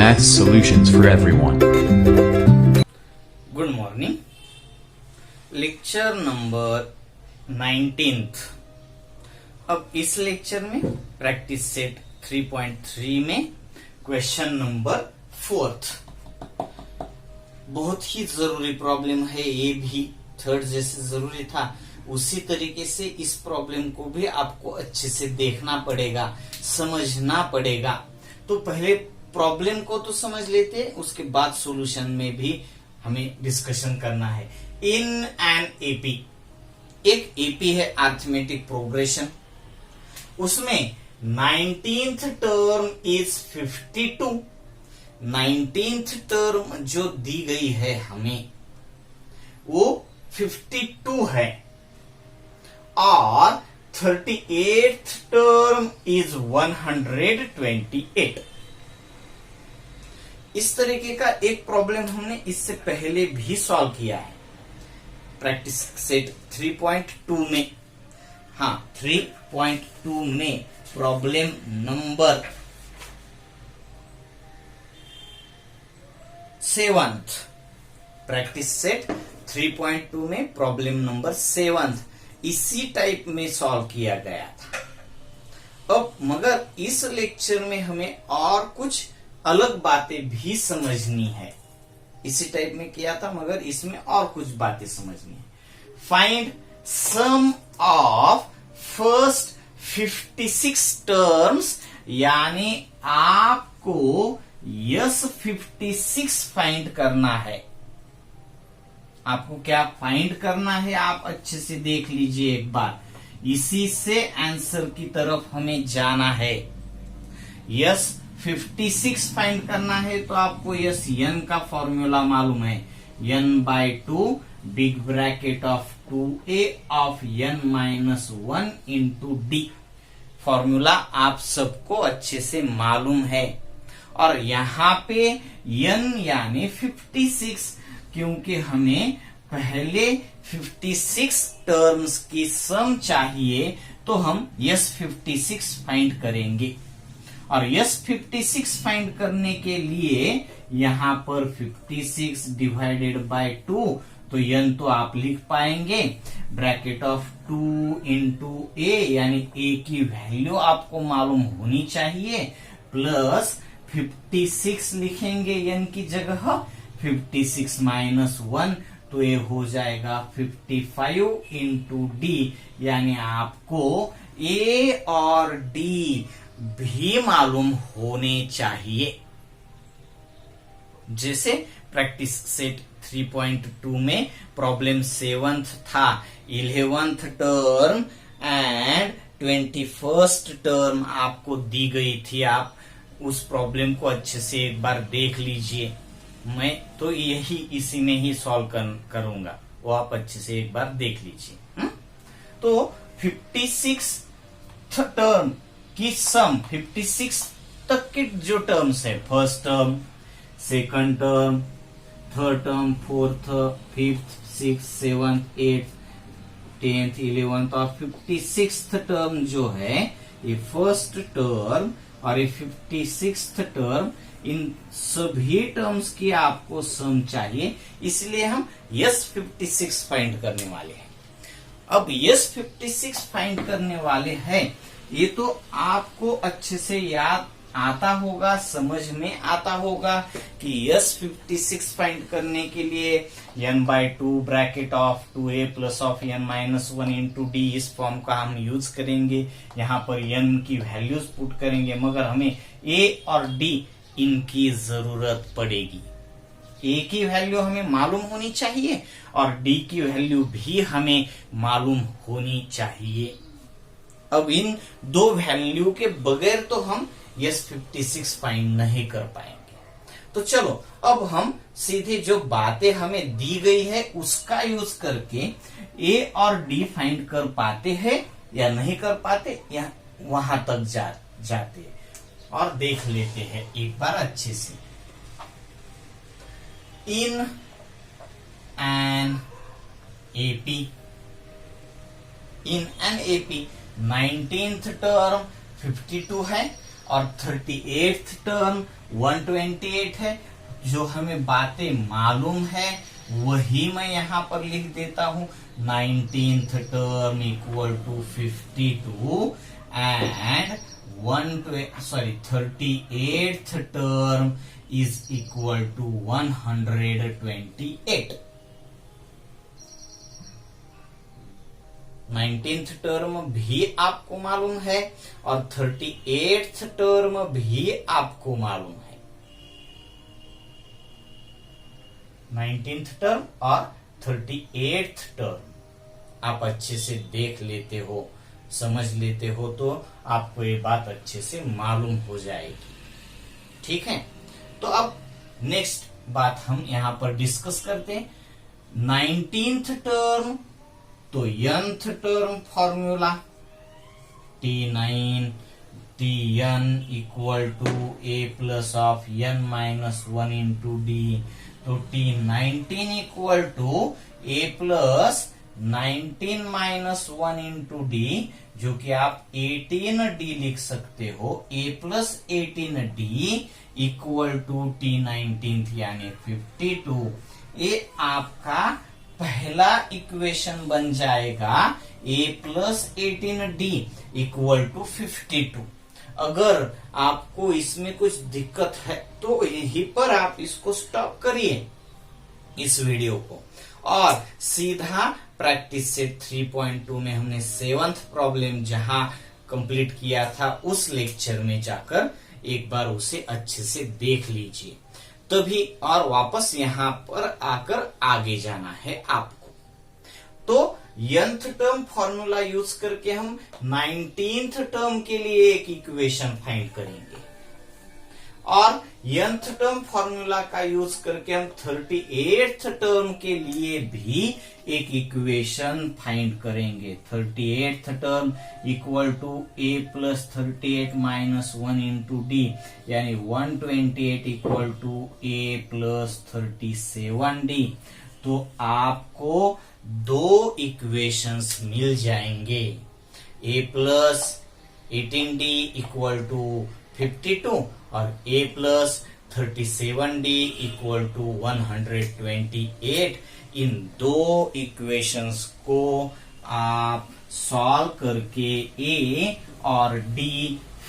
Math solutions for everyone. Good morning. Lecture number 19। अब इस lecture में प्रैक्टिस सेट 3.3 में क्वेश्चन नंबर 4। बहुत ही जरूरी प्रॉब्लम है, ये भी थर्ड जैसे जरूरी था उसी तरीके से इस प्रॉब्लम को भी आपको अच्छे से देखना पड़ेगा, समझना पड़ेगा। तो पहले प्रॉब्लम को तो समझ लेते हैं, उसके बाद सॉल्यूशन में भी हमें डिस्कशन करना है। इन एन एपी, एक एपी है अरिथमेटिक प्रोग्रेशन, उसमें 19th term is 52। 19th term जो दी गई है हमें वो 52 है और 38th टर्म इज 128। इस तरीके का एक प्रॉब्लम हमने इससे पहले भी सॉल्व किया है प्रैक्टिस सेट 3.2 में। हाँ, 3.2 में problem number 7th, practice set 3.2 में प्रॉब्लम नंबर 7th इसी टाइप में सॉल्व किया गया था। अब मगर इस लेक्चर में हमें और कुछ अलग बातें भी समझनी है। इसी टाइप में किया था मगर इसमें और कुछ बातें समझनी है। Find sum of first 56 terms, यानी आपको यस 56 फाइंड करना है। आपको क्या फाइंड करना है, आप अच्छे से देख लीजिए एक बार। इसी से आंसर की तरफ हमें जाना है। यस 56 फाइंड करना है तो आपको यस एन का फॉर्मूला मालूम है। n/2 big bracket of 2a of n-1 into D. Formula आप सबको अच्छे से मालूम है। और यहाँ पे n यानी 56, क्योंकि हमें पहले 56 टर्म्स की सम चाहिए तो हम यस 56 फाइंड करेंगे। और यस 56 फाइंड करने के लिए यहां पर 56 डिवाइडेड बाय 2, तो n तो आप लिख पाएंगे ब्रैकेट ऑफ 2 इंटू ए, यानी a की वैल्यू आपको मालूम होनी चाहिए, प्लस 56 लिखेंगे n की जगह। 56 माइनस 1 तो ये हो जाएगा 55 इंटू डी, यानी आपको ए और डी भी मालूम होने चाहिए। जैसे प्रैक्टिस सेट 3.2 में प्रॉब्लम 7th था, 11th term and 21st term आपको दी गई थी। आप उस प्रॉब्लम को अच्छे से एक बार देख लीजिए। मैं तो यही इसी में ही सॉल्व करूंगा, वो आप अच्छे से एक बार देख लीजिए। तो 56 टर्म की सम, 56 तक के जो टर्म्स है, first term, second term, third term, fourth, fifth, 6, 7, 8, 10th, 11th और 56th टर्म जो है, ये फर्स्ट टर्म और ये 56th टर्म, इन सभी टर्म्स की आपको सम चाहिए, इसलिए हम यस 56 फाइंड करने वाले हैं। अब यस 56 फाइंड करने वाले हैं, ये तो आपको अच्छे से याद आता होगा, समझ में आता होगा कि यस 56 फाइंड करने के लिए n/2 bracket of 2a plus of n-1 into D, इस फॉर्म का हम यूज करेंगे। यहाँ पर n की वैल्यूज पुट करेंगे, मगर हमें a और d इनकी जरूरत पड़ेगी। a की वैल्यू हमें मालूम होनी चाहिए और d की वैल्यू भी हमें मालूम होनी चाहिए। अब इन दो वैल्यू के बगैर तो हम यस 56 फाइंड नहीं कर पाएंगे। तो चलो अब हम सीधे जो बातें हमें दी गई है उसका यूज करके a और d फाइंड कर पाते हैं या नहीं कर पाते, या वहां तक जाते और देख लेते हैं एक बार अच्छे से। In an AP, in an AP 19th term 52 है और 38th टर्म 128 है। जो हमें बातें मालूम है वही मैं यहां पर लिख देता हूं। 19th term equal to 52 and 38th term is equal to 128। 19th term भी आपको मालूम है और 38th टर्म भी आपको मालूम है। 19th टर्म और 38th टर्म आप अच्छे से देख लेते हो, समझ लेते हो तो आपको ये बात अच्छे से मालूम हो जाएगी। ठीक है, तो अब नेक्स्ट बात हम यहां पर डिस्कस करते हैं। 19th टर्म तो nth term formula T9 Tn equal to a plus of n minus 1 into d. तो T19 equal to a plus 19 minus 1 into d, जो कि आप 18d लिख सकते हो। a plus 18d equal to T19 यानी 52। ये आपका पहला इक्वेशन बन जाएगा a plus 18d equal to 52। अगर आपको इसमें कुछ दिक्कत है तो यहीं पर आप इसको स्टॉप करिए इस वीडियो को, और सीधा प्रैक्टिस सेट 3.2 में हमने 7th प्रॉब्लम जहां कंप्लीट किया था उस लेक्चर में जाकर एक बार उसे अच्छे से देख लीजिए तभी, और वापस यहां पर आकर आगे जाना है आपको। तो nth टर्म फॉर्मूला यूज करके हम 19th टर्म के लिए एक इक्वेशन फाइंड करेंगे और nth टर्म फॉर्मूला का यूज करके हम 38th टर्म के लिए भी एक इक्वेशन फाइंड करेंगे। 38th term equal to a plus 38 minus 1 into d, यानी 128 equal to a plus 37d। तो आपको दो इक्वेशंस मिल जाएंगे, a plus 18d equal to 52 और a plus 37d equal to 128। इन दो इक्वेशंस को आप सॉल्व करके a और d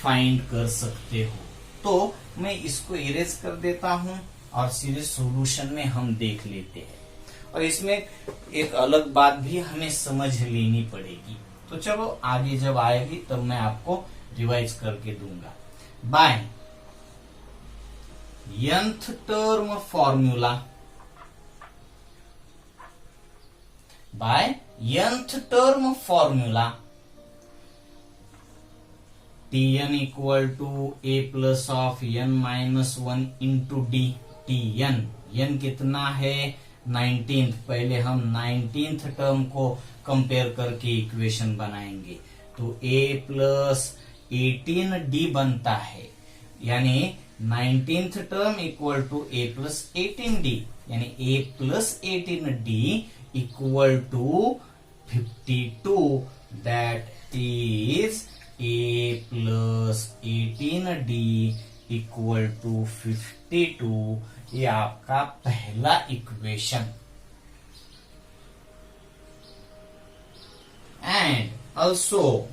फाइंड कर सकते हो। तो मैं इसको इरेज कर देता हूं और सीधे सॉल्यूशन में हम देख लेते हैं, और इसमें एक अलग बात भी हमें समझ लेनी पड़ेगी। तो चलो आगे जब आएगी तब मैं आपको रिवाइज करके दूंगा। By nth term formula, by nth term formula Tn equal to a plus of n minus 1 into d. Tn n कितना है 19th, पहले हम 19th टर्म को कंपेयर करके इक्वेशन बनाएंगे। तो a प्लस 18d बनता है, यानी 19th term equal to a plus 18d, यानी a plus 18d equal to 52। That is a plus 18d equal to 52। ये आपका पहला equation. And also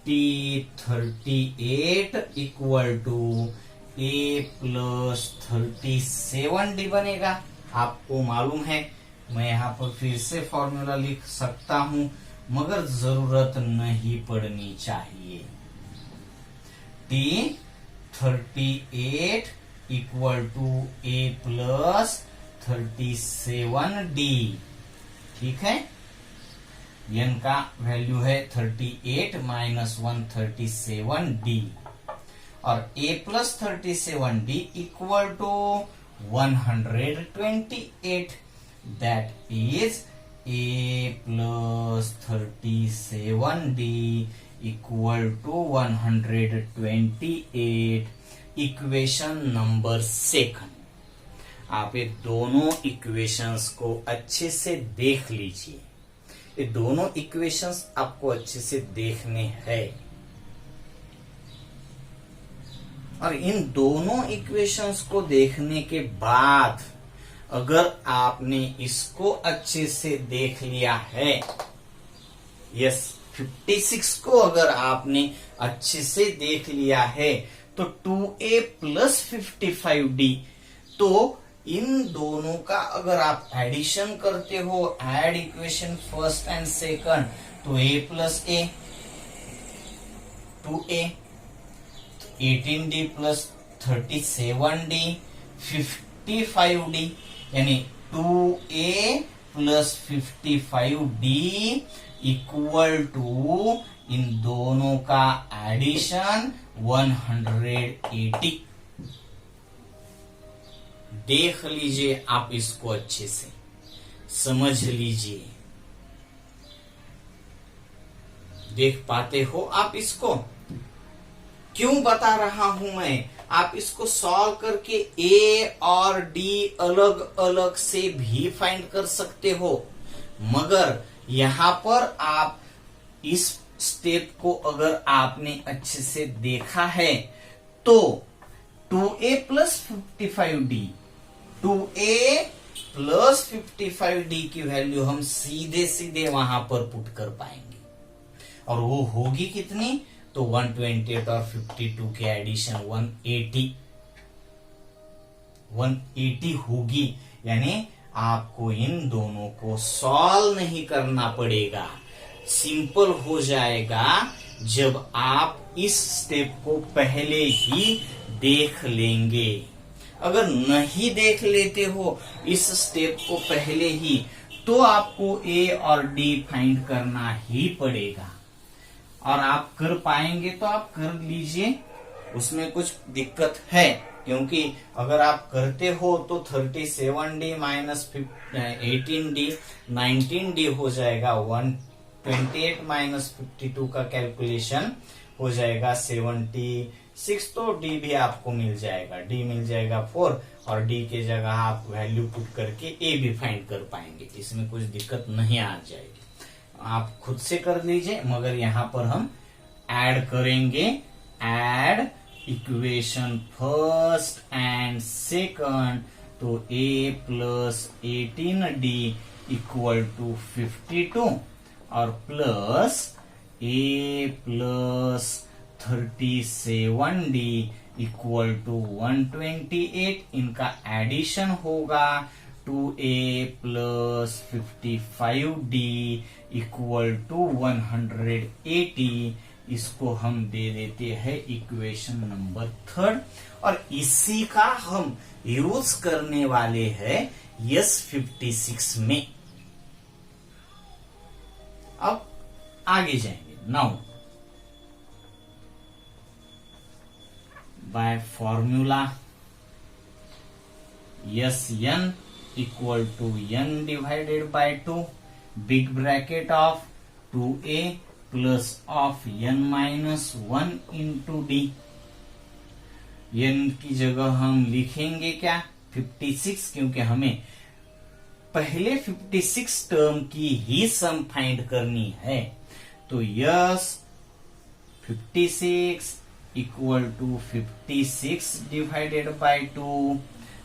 T38 equal to a plus 37d बनेगा। आपको मालूम है मैं यहाँ पर फिर से फॉर्मूला लिख सकता हूं, मगर जरूरत नहीं पड़नी चाहिए। T38 equal to a plus 37d, ठीक है। n का वैल्यू है 38 माइनस 137d, और a plus 37d equal to 128। That is a plus 37d equal to 128। Equation number 2। आप ये दोनों इक्वेशंस को अच्छे से देख लीजिए। ये दोनों इक्वेशंस आपको अच्छे से देखने हैं। और इन दोनों इक्वेशंस को देखने के बाद अगर आपने इसको अच्छे से देख लिया है, यस 56 को अगर आपने अच्छे से देख लिया है, तो 2a प्लस 55d, तो इन दोनों का अगर आप एडिशन करते हो, add equation first and second, तो a plus a 2a, 18d plus 37d 55d, यानी 2a plus 55d equal to इन दोनों का एडिशन 180। देख लीजिए, आप इसको अच्छे से समझ लीजिए। देख पाते हो आप इसको? क्यों बता रहा हूं मैं? आप इसको सॉल्व करके ए और डी अलग अलग से भी फाइंड कर सकते हो, मगर यहां पर आप इस स्टेप को अगर आपने अच्छे से देखा है तो 2a plus 55d, 2a plus 55d की वैल्यू हम सीधे सीधे वहां पर पुट कर पाएंगे, और वो होगी कितनी? तो 128 और 52 के एडिशन 180 होगी। यानी आपको इन दोनों को सॉल्व नहीं करना पड़ेगा, सिंपल हो जाएगा जब आप इस स्टेप को पहले ही देख लेंगे। अगर नहीं देख लेते हो इस स्टेप को पहले ही, तो आपको ए और डी फाइंड करना ही पड़ेगा, और आप कर पाएंगे तो आप कर लीजिए, उसमें कुछ दिक्कत है, क्योंकि अगर आप करते हो तो 37d माइनस 18d 19d हो जाएगा, 128 माइनस 52 का कैलकुलेशन हो जाएगा 76, तो डी भी आपको मिल जाएगा, डी मिल जाएगा 4, और डी के जगह आप वैल्यू पुट करके ए भी फाइंड कर पाएंगे, इसमें कुछ दिक्कत नहीं आ जाएगी। आप खुद से कर लीजिए, मगर यहां पर हम ऐड करेंगे, add equation first and second, तो a plus 18d equal to 52 और plus a plus 37d equal to 128, इनका एडिशन होगा 2a plus 55d equal to 180, इसको हम दे देते हैं इक्वेशन नंबर 3, और इसी का हम यूज करने वाले हैं यस 56 में। अब आगे जाएंगे। Now by formula S n equal to n divided by 2, big bracket of 2a plus of n minus 1 into d. n की जगह हम लिखेंगे क्या? 56, क्योंकि हमें पहले 56 टर्म की ही सम फाइंड करनी है, तो S 56 equal to 56 divided by 2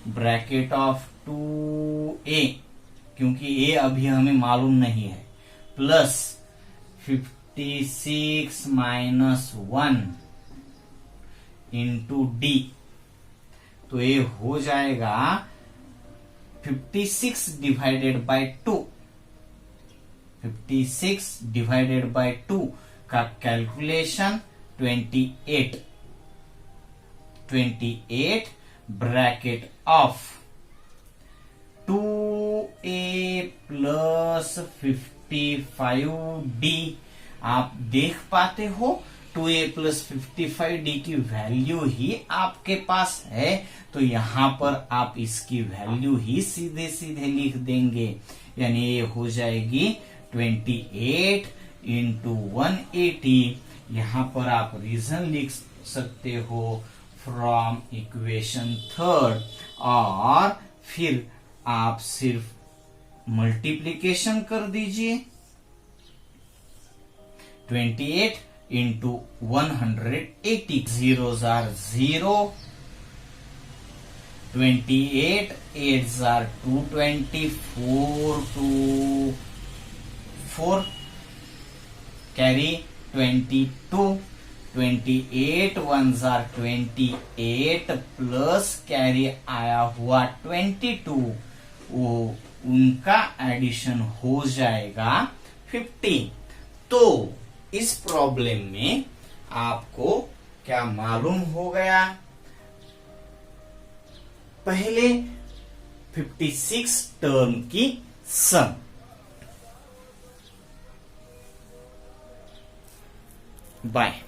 bracket of 2a, क्योंकि a अभी हमें मालूम नहीं है, प्लस 56 माइनस 1 इंटू डी, तो ये हो जाएगा 56 डिवाइडेड बाय 2, 56 डिवाइडेड बाय 2 का calculation 28 bracket of 2a plus 55d। आप देख पाते हो 2a प्लस 55d की वैल्यू ही आपके पास है, तो यहां पर आप इसकी वैल्यू ही सीधे सीधे लिख देंगे, यानी ये हो जाएगी 28 इंटू 180। यहां पर आप रीजन लिख सकते हो फ्रॉम इक्वेशन 3, और फिर आप सिर्फ मल्टीप्लीकेशन कर दीजिए। 28 into 180. Zeros are 0. 28, 8s are 224 to 4. Carry 22. 28 ones are 28 plus carry आया हुआ 22, वो उनका एडिशन हो जाएगा 50. तो इस प्रॉब्लम में आपको क्या मालूम हो गया? पहले 56 टर्म की सम. बाय.